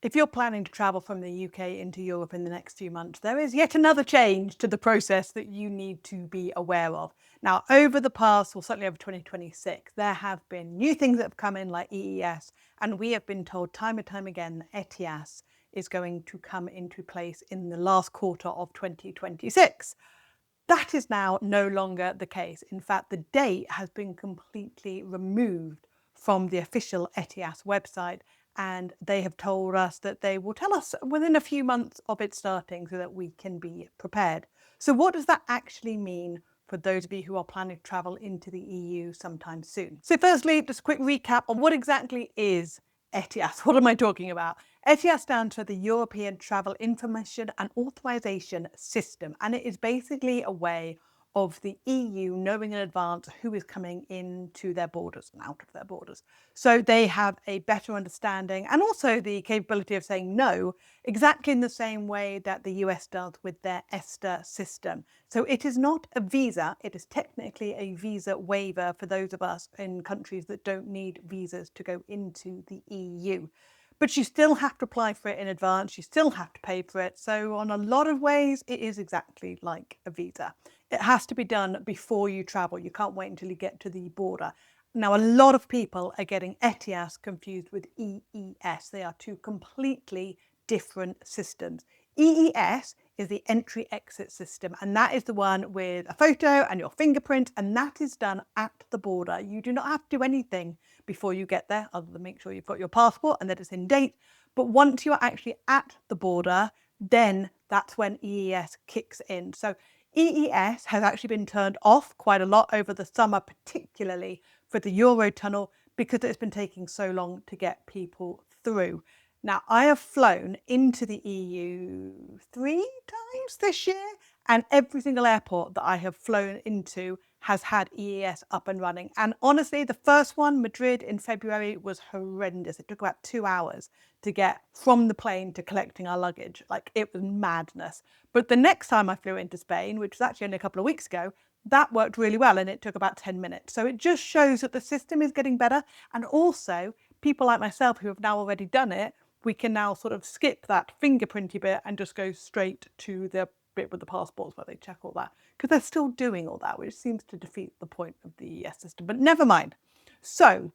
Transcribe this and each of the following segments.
If you're planning to travel from the UK into Europe in the next few months, there is yet another change to the process that you need to be aware of. Now, over the past, or certainly over 2026, there have been new things that have come in like EES, and we have been told time and time again that Etias is going to come into place in the last quarter of 2026. That is now no longer the case. In fact, the date has been completely removed from the official Etias website, and they have told us that they will tell us within a few months of it starting so that we can be prepared. So what does that actually mean for those of you who are planning to travel into the EU sometime soon? So firstly, just a quick recap on what exactly is Etias. What am I talking about? Etias stands for the European Travel Information and Authorization System, and it is basically a way of the EU knowing in advance who is coming into their borders and out of their borders. So they have a better understanding and also the capability of saying no, exactly in the same way that the US does with their ESTA system. So it is not a visa, it is technically a visa waiver for those of us in countries that don't need visas to go into the EU. But you still have to apply for it in advance, you still have to pay for it. So on a lot of ways, it is exactly like a visa. It has to be done before you travel. You can't wait until you get to the border. Now, a lot of people are getting Etias confused with EES. They are two completely different systems. EES is the entry-exit system, and that is the one with a photo and your fingerprint, and that is done at the border. You do not have to do anything before you get there, other than make sure you've got your passport and that it's in date. But once you're actually at the border, then that's when EES kicks in. So EES has actually been turned off quite a lot over the summer, particularly for the Eurotunnel, because it's been taking so long to get people through. Now, I have flown into the EU 3 times this year, and every single airport that I have flown into has had EES up and running. And honestly, the first one, Madrid in February, was horrendous. It took about 2 hours to get from the plane to collecting our luggage. Like, it was madness. But the next time I flew into Spain, which was actually only a couple of weeks ago, that worked really well and it took about 10 minutes. So it just shows that the system is getting better. And also, people like myself who have now already done it, we can now sort of skip that fingerprinty bit and just go straight to the bit with the passports where they check all that, because they're still doing all that, which seems to defeat the point of the EES system, but never mind. So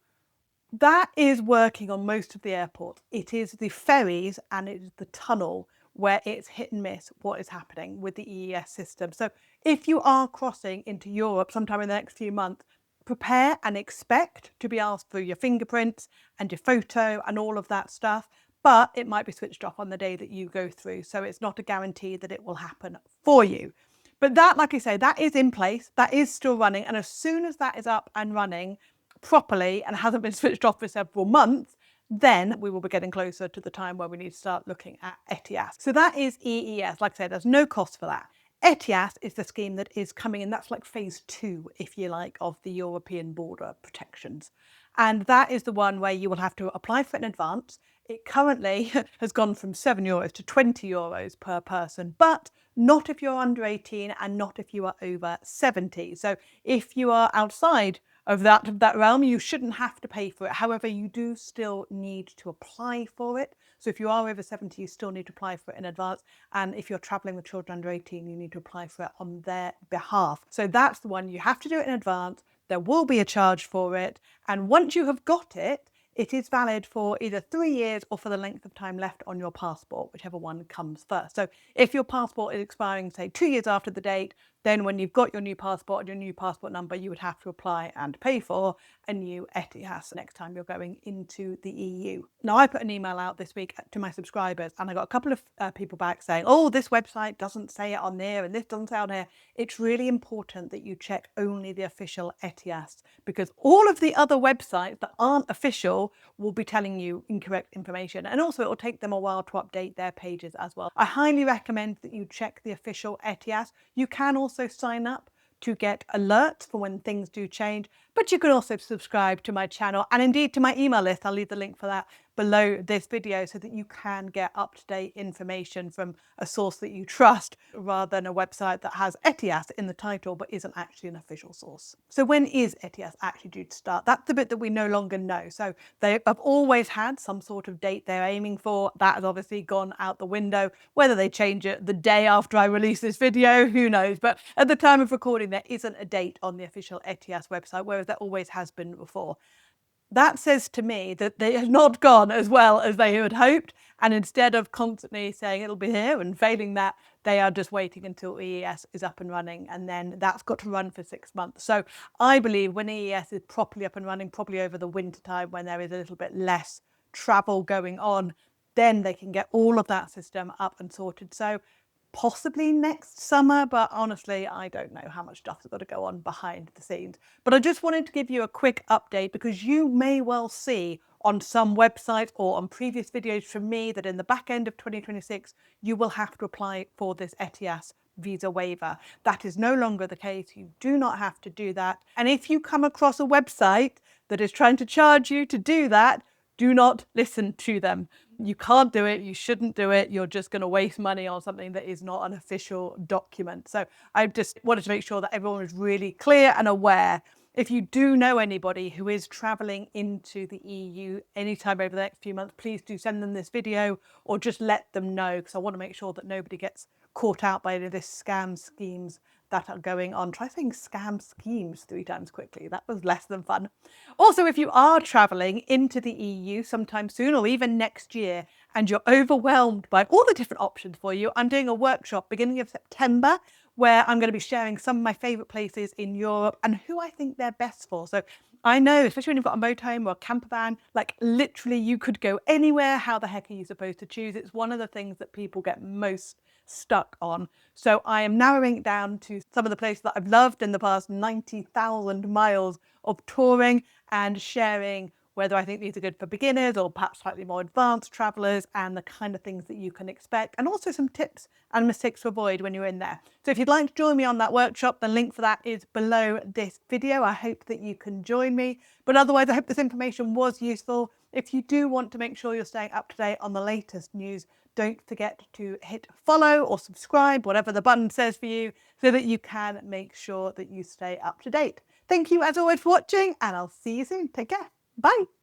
that is working on most of the airports. It is the ferries and it is the tunnel where it's hit and miss what is happening with the EES system. So if you are crossing into Europe sometime in the next few months, prepare and expect to be asked for your fingerprints and your photo and all of that stuff, but it might be switched off on the day that you go through. So it's not a guarantee that it will happen for you. But that, like I say, that is in place, that is still running. And as soon as that is up and running properly and hasn't been switched off for several months, then we will be getting closer to the time where we need to start looking at Etias. So that is EES. Like I said, there's no cost for that. Etias is the scheme that is coming in. That's like phase 2, if you like, of the European border protections. And that is the one where you will have to apply for it in advance. It currently has gone from €7 to €20 per person, but not if you're under 18 and not if you are over 70. So if you are outside of that realm, you shouldn't have to pay for it. However, you do still need to apply for it. So if you are over 70, you still need to apply for it in advance. And if you're traveling with children under 18, you need to apply for it on their behalf. So that's the one you have to do it in advance. There will be a charge for it. And once you have got it, it is valid for either 3 years or for the length of time left on your passport, whichever one comes first. So if your passport is expiring, say, 2 years after the date, then when you've got your new passport and your new passport number, you would have to apply and pay for a new Etias next time you're going into the EU. Now, I put an email out this week to my subscribers and I got a couple of people back saying, oh, this website doesn't say it on there and this doesn't say it on here. It's really important that you check only the official Etias, because all of the other websites that aren't official will be telling you incorrect information, and also it will take them a while to update their pages as well. I highly recommend that you check the official Etias. You can also sign up to get alerts for when things do change, But you can also subscribe to my channel and indeed to my email list. I'll leave the link for that below this video so that you can get up-to-date information from a source that you trust rather than a website that has Etias in the title but isn't actually an official source. So when is Etias actually due to start? That's the bit that we no longer know. So they have always had some sort of date they're aiming for. That has obviously gone out the window. Whether they change it the day after I release this video, who knows? But at the time of recording, there isn't a date on the official Etias website, whereas there always has been before. That says to me that they have not gone as well as they had hoped. And instead of constantly saying it'll be here and failing that, they are just waiting until EES is up and running. And then that's got to run for 6 months. So I believe when EES is properly up and running, probably over the winter time when there is a little bit less travel going on, then they can get all of that system up and sorted. So possibly next summer, but honestly, I don't know how much stuff has got to go on behind the scenes. But I just wanted to give you a quick update because you may well see on some websites or on previous videos from me that in the back end of 2026, you will have to apply for this Etias visa waiver. That is no longer the case. You do not have to do that. And if you come across a website that is trying to charge you to do that, do not listen to them. You can't do it. You shouldn't do it. You're just going to waste money on something that is not an official document. So I just wanted to make sure that everyone was really clear and aware. If you do know anybody who is traveling into the EU anytime over the next few months, please do send them this video or just let them know, because I want to make sure that nobody gets caught out by any of this scam schemes that are going on. Try saying scam schemes 3 times quickly. That was less than fun. Also, if you are traveling into the EU sometime soon or even next year and you're overwhelmed by all the different options for you, I'm doing a workshop beginning of September where I'm going to be sharing some of my favorite places in Europe and who I think they're best for. So I know, especially when you've got a motorhome or a camper van, like literally you could go anywhere. How the heck are you supposed to choose? It's one of the things that people get most stuck on. So I am narrowing it down to some of the places that I've loved in the past 90,000 miles of touring and sharing whether I think these are good for beginners or perhaps slightly more advanced travelers and the kind of things that you can expect, and also some tips and mistakes to avoid when you're in there. So if you'd like to join me on that workshop, the link for that is below this video. I hope that you can join me. But otherwise, I hope this information was useful. If you do want to make sure you're staying up to date on the latest news, don't forget to hit follow or subscribe, whatever the button says for you, so that you can make sure that you stay up to date. Thank you as always for watching, and I'll see you soon. Take care. Bye.